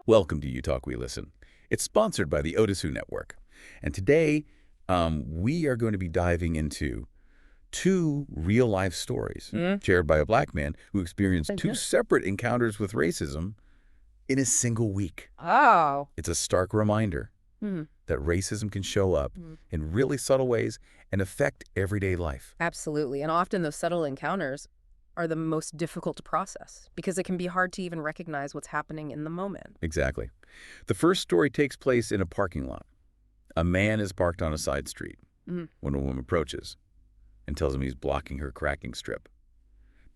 Welcome to You Talk, We Listen. It's sponsored by the OtisWho Network. And today, we are going to be diving into two real-life stories shared by a black man who experienced two separate encounters with racism in a single week. Oh. It's a stark reminder that racism can show up in really subtle ways and affect everyday life. Absolutely. And often those subtle encounters are the most difficult to process because it can be hard to even recognize what's happening in the moment. Exactly. The first story takes place in a parking lot. A man is parked on a side street when a woman approaches and tells him he's blocking her cracking strip.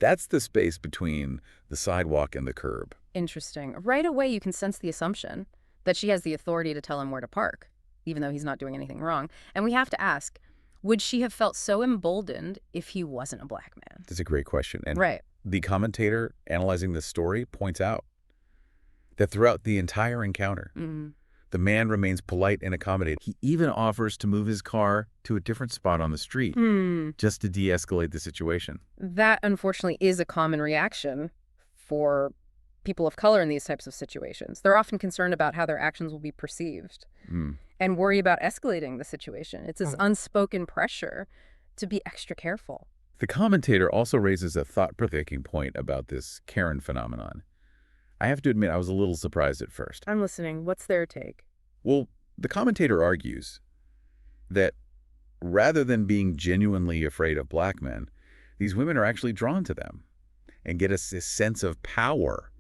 That's the space between the sidewalk and the curb. Interesting. Right away, you can sense the assumption that she has the authority to tell him where to park, even though he's not doing anything wrong. And we have to ask, would she have felt so emboldened if he wasn't a black man? That's a great question. And right. The commentator analyzing this story points out that throughout the entire encounter, the man remains polite and accommodating. He even offers to move his car to a different spot on the street just to de-escalate the situation. That, unfortunately, is a common reaction for people of color in these types of situations. They're often concerned about how their actions will be perceived and worry about escalating the situation. It's this unspoken pressure to be extra careful. The commentator also raises a thought-provoking point about this Karen phenomenon. I have to admit, I was a little surprised at first. I'm listening. What's their take? Well, the commentator argues that rather than being genuinely afraid of black men, these women are actually drawn to them and get a sense of power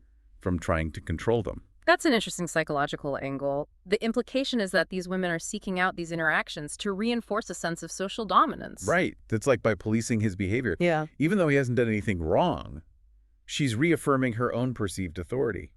from trying to control them. That's an interesting psychological angle. The implication is that these women are seeking out these interactions to reinforce a sense of social dominance. Right. That's like by policing his behavior. Yeah. Even though he hasn't done anything wrong, she's reaffirming her own perceived authority.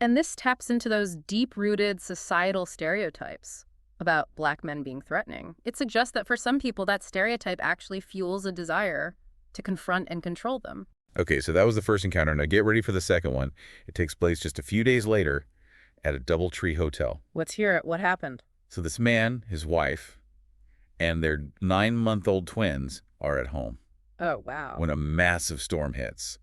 And this taps into those deep-rooted societal stereotypes about black men being threatening. It suggests that for some people, that stereotype actually fuels a desire to confront and control them. Okay, so that was the first encounter. Now get ready for the second one. It takes place just a few days later at a DoubleTree hotel. Let's hear it. What happened? So this man, his wife, and their 9-month-old twins are at home. Oh, wow. When a massive storm hits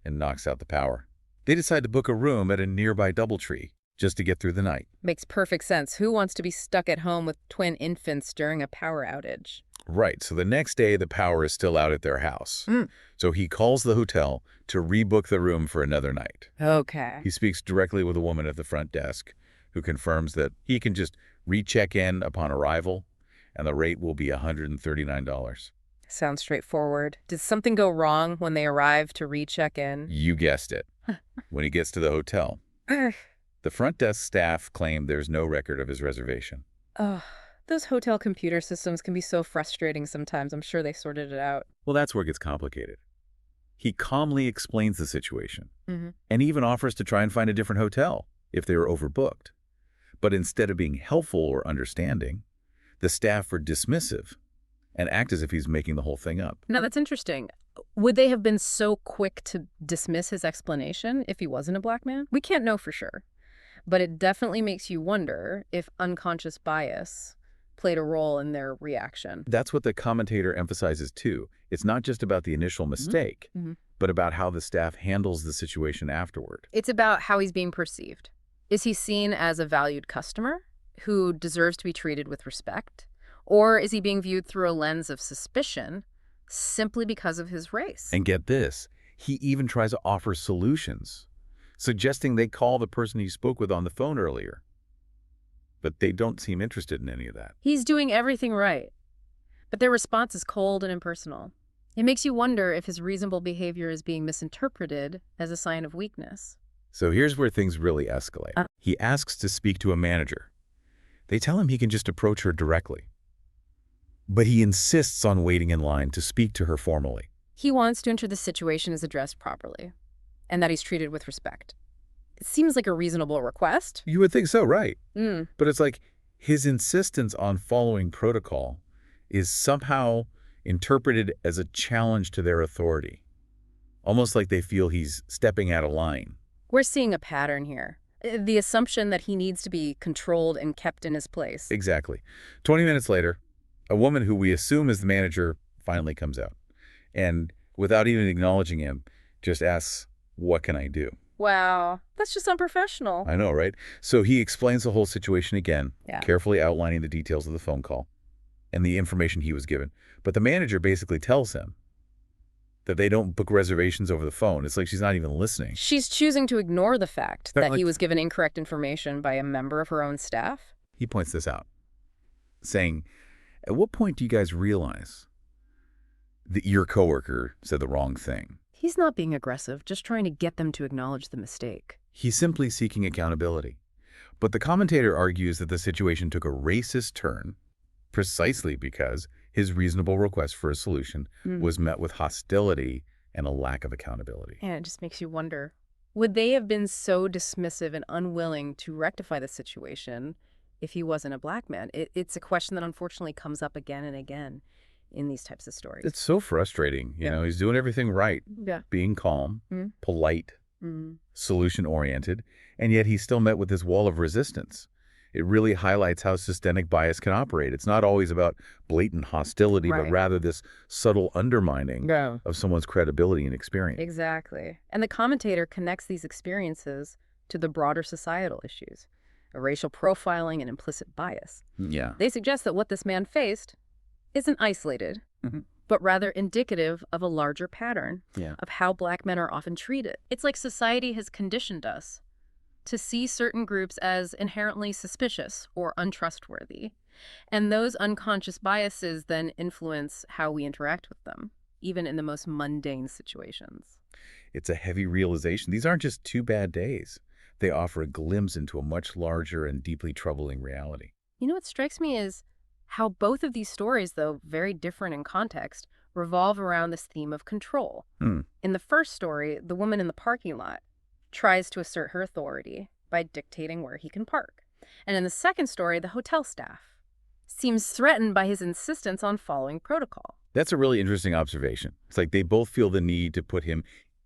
and knocks out the power. They decide to book a room at a nearby DoubleTree just to get through the night. Makes perfect sense. Who wants to be stuck at home with twin infants during a power outage? Right. So the next day, the power is still out at their house. So he calls the hotel to rebook the room for another night. Okay. He speaks directly with a woman at the front desk who confirms that he can just recheck in upon arrival and the rate will be $139. Sounds straightforward. Did something go wrong when they arrived to recheck in? You guessed it. When he gets to the hotel, the front desk staff claim there's no record of his reservation. Those hotel computer systems can be so frustrating sometimes. I'm sure they sorted it out. Well, that's where it gets complicated. He calmly explains the situation and even offers to try and find a different hotel if they were overbooked. But instead of being helpful or understanding, the staff were dismissive and act as if he's making the whole thing up. Now, that's interesting. Would they have been so quick to dismiss his explanation if he wasn't a black man? We can't know for sure. But it definitely makes you wonder if unconscious bias played a role in their reaction. That's what the commentator emphasizes too. It's not just about the initial mistake, but about how the staff handles the situation afterward. It's about how he's being perceived. Is he seen as a valued customer who deserves to be treated with respect? Or is he being viewed through a lens of suspicion simply because of his race? And get this, he even tries to offer solutions, suggesting they call the person he spoke with on the phone earlier. But they don't seem interested in any of that. He's doing everything right, but their response is cold and impersonal. It makes you wonder if his reasonable behavior is being misinterpreted as a sign of weakness. So here's where things really escalate. He asks to speak to a manager. They tell him he can just approach her directly. But he insists on waiting in line to speak to her formally. He wants to ensure the situation is addressed properly and that he's treated with respect. It seems like a reasonable request. You would think so, right? But it's like his insistence on following protocol is somehow interpreted as a challenge to their authority, almost like they feel he's stepping out of line. We're seeing a pattern here. The assumption that he needs to be controlled and kept in his place. Exactly. 20 minutes later, a woman who we assume is the manager finally comes out and, without even acknowledging him, just asks, "What can I do?" Wow, that's just unprofessional. I know, right? So he explains the whole situation again, Yeah. carefully outlining the details of the phone call and the information he was given. But the manager basically tells him that they don't book reservations over the phone. It's like she's not even listening. She's choosing to ignore the fact that Like, he was given incorrect information by a member of her own staff. he points this out, saying, at what point do you guys realize that your coworker said the wrong thing? He's not being aggressive, just trying to get them to acknowledge the mistake. He's simply seeking accountability. But the commentator argues that the situation took a racist turn precisely because his reasonable request for a solution was met with hostility and a lack of accountability. And it just makes you wonder, would they have been so dismissive and unwilling to rectify the situation if he wasn't a black man? It's a question that unfortunately comes up again and again in these types of stories. It's so frustrating. You know, he's doing everything right, being calm, polite, solution-oriented, and yet he's still met with this wall of resistance. It really highlights how systemic bias can operate. It's not always about blatant hostility, but rather this subtle undermining of someone's credibility and experience. Exactly. And the commentator connects these experiences to the broader societal issues, racial profiling and implicit bias. Yeah. They suggest that what this man faced isn't isolated, but rather indicative of a larger pattern of how black men are often treated. It's like society has conditioned us to see certain groups as inherently suspicious or untrustworthy. And those unconscious biases then influence how we interact with them, even in the most mundane situations. It's a heavy realization. These aren't just 2 bad days. They offer a glimpse into a much larger and deeply troubling reality. You know what strikes me is how both of these stories, though very different in context, revolve around this theme of control. In the first story, the woman in the parking lot tries to assert her authority by dictating where he can park. And in the second story, the hotel staff seems threatened by his insistence on following protocol. That's a really interesting observation. It's like they both feel the need to put him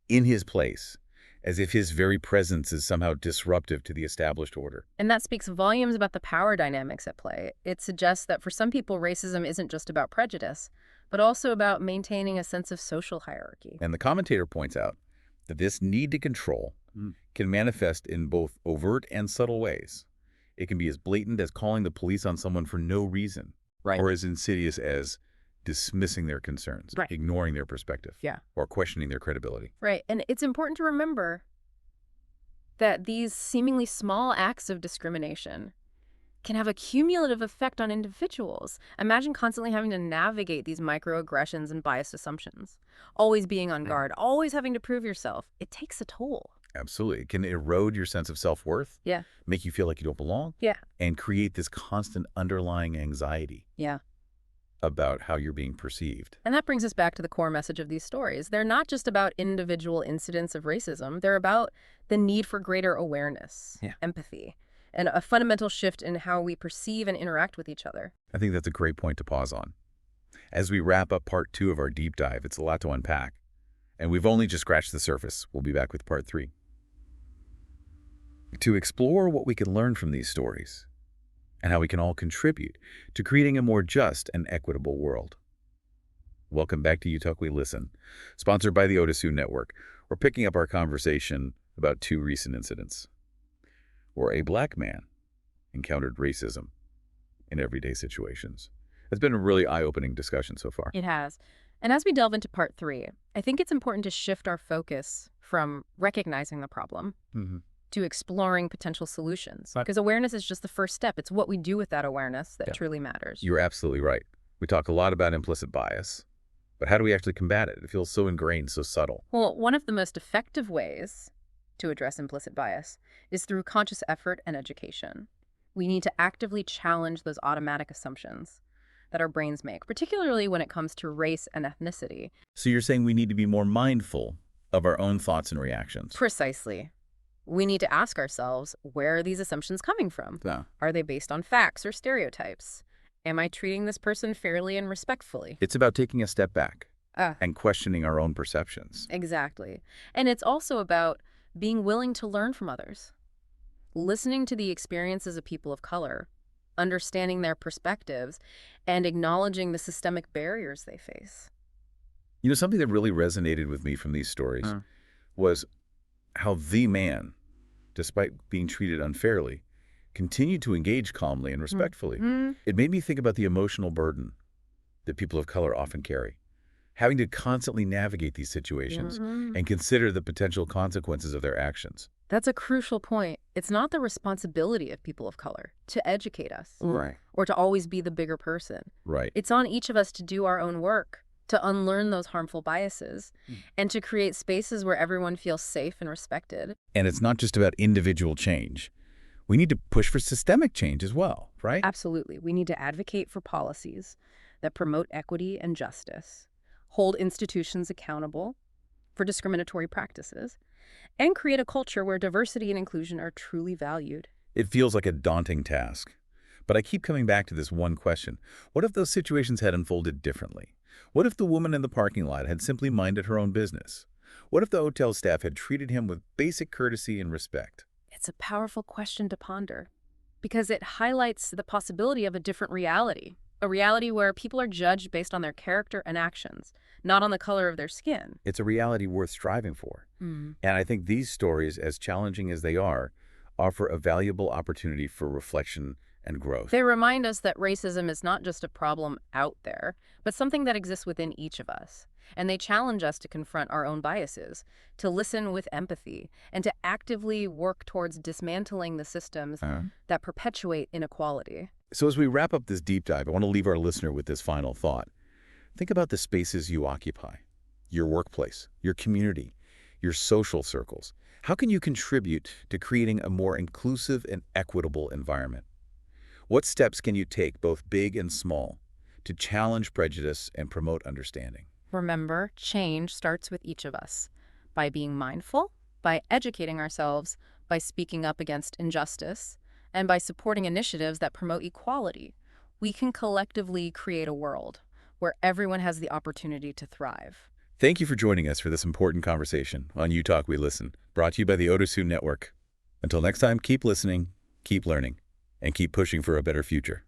in his place, as if his very presence is somehow disruptive to the established order. And that speaks volumes about the power dynamics at play. It suggests that for some people, racism isn't just about prejudice, but also about maintaining a sense of social hierarchy. And the commentator points out that this need to control can manifest in both overt and subtle ways. It can be as blatant as calling the police on someone for no reason, or as insidious as dismissing their concerns, ignoring their perspective, or questioning their credibility. Right, and it's important to remember that these seemingly small acts of discrimination can have a cumulative effect on individuals. Imagine constantly having to navigate these microaggressions and biased assumptions, always being on guard, always having to prove yourself. It takes a toll. Absolutely. It can erode your sense of self-worth, make you feel like you don't belong, and create this constant underlying anxiety about how you're being perceived. And that brings us back to the core message of these stories. They're not just about individual incidents of racism. They're about the need for greater awareness, empathy, and a fundamental shift in how we perceive and interact with each other. I think that's a great point to pause on. As we wrap up part 2 of our deep dive, it's a lot to unpack. And we've only just scratched the surface. We'll be back with part 3. To explore what we can learn from these stories and how we can all contribute to creating a more just and equitable world. Welcome back to UTalk Listen, sponsored by the OtisWho Network. We're picking up our conversation about 2 recent incidents where a black man encountered racism in everyday situations. It's been a really eye-opening discussion so far. It has. And as we delve into part 3, I think it's important to shift our focus from recognizing the problem to exploring potential solutions. Because awareness is just the first step. It's what we do with that awareness that truly matters. You're absolutely right. We talk a lot about implicit bias, but how do we actually combat it? It feels so ingrained, so subtle. Well, one of the most effective ways to address implicit bias is through conscious effort and education. We need to actively challenge those automatic assumptions that our brains make, particularly when it comes to race and ethnicity. So you're saying we need to be more mindful of our own thoughts and reactions. Precisely. We need to ask ourselves, where are these assumptions coming from? Are they based on facts or stereotypes? Am I treating this person fairly and respectfully? It's about taking a step back and questioning our own perceptions. Exactly. And it's also about being willing to learn from others, listening to the experiences of people of color, understanding their perspectives, and acknowledging the systemic barriers they face. You know, something that really resonated with me from these stories was how the man, despite being treated unfairly, continued to engage calmly and respectfully. It made me think about the emotional burden that people of color often carry, having to constantly navigate these situations and consider the potential consequences of their actions. That's a crucial point. It's not the responsibility of people of color to educate us Right. or to always be the bigger person. Right. It's on each of us to do our own work, to unlearn those harmful biases, and to create spaces where everyone feels safe and respected. And it's not just about individual change. We need to push for systemic change as well, right? Absolutely. We need to advocate for policies that promote equity and justice, hold institutions accountable for discriminatory practices, and create a culture where diversity and inclusion are truly valued. It feels like a daunting task. But I keep coming back to this one question. What if those situations had unfolded differently? What if the woman in the parking lot had simply minded her own business? What if the hotel staff had treated him with basic courtesy and respect? It's a powerful question to ponder because it highlights the possibility of a different reality, a reality where people are judged based on their character and actions, not on the color of their skin. It's a reality worth striving for. And I think these stories, as challenging as they are, offer a valuable opportunity for reflection and growth. They remind us that racism is not just a problem out there, but something that exists within each of us. And they challenge us to confront our own biases, to listen with empathy, and to actively work towards dismantling the systems that perpetuate inequality. So as we wrap up this deep dive, I want to leave our listener with this final thought. Think about the spaces you occupy, your workplace, your community, your social circles. How can you contribute to creating a more inclusive and equitable environment? What steps can you take, both big and small, to challenge prejudice and promote understanding? Remember, change starts with each of us, by being mindful, by educating ourselves, by speaking up against injustice, and by supporting initiatives that promote equality. We can collectively create a world where everyone has the opportunity to thrive. Thank you for joining us for this important conversation on You Talk, We Listen, brought to you by the OtisWho Network. Until next time, keep listening, keep learning, and keep pushing for a better future.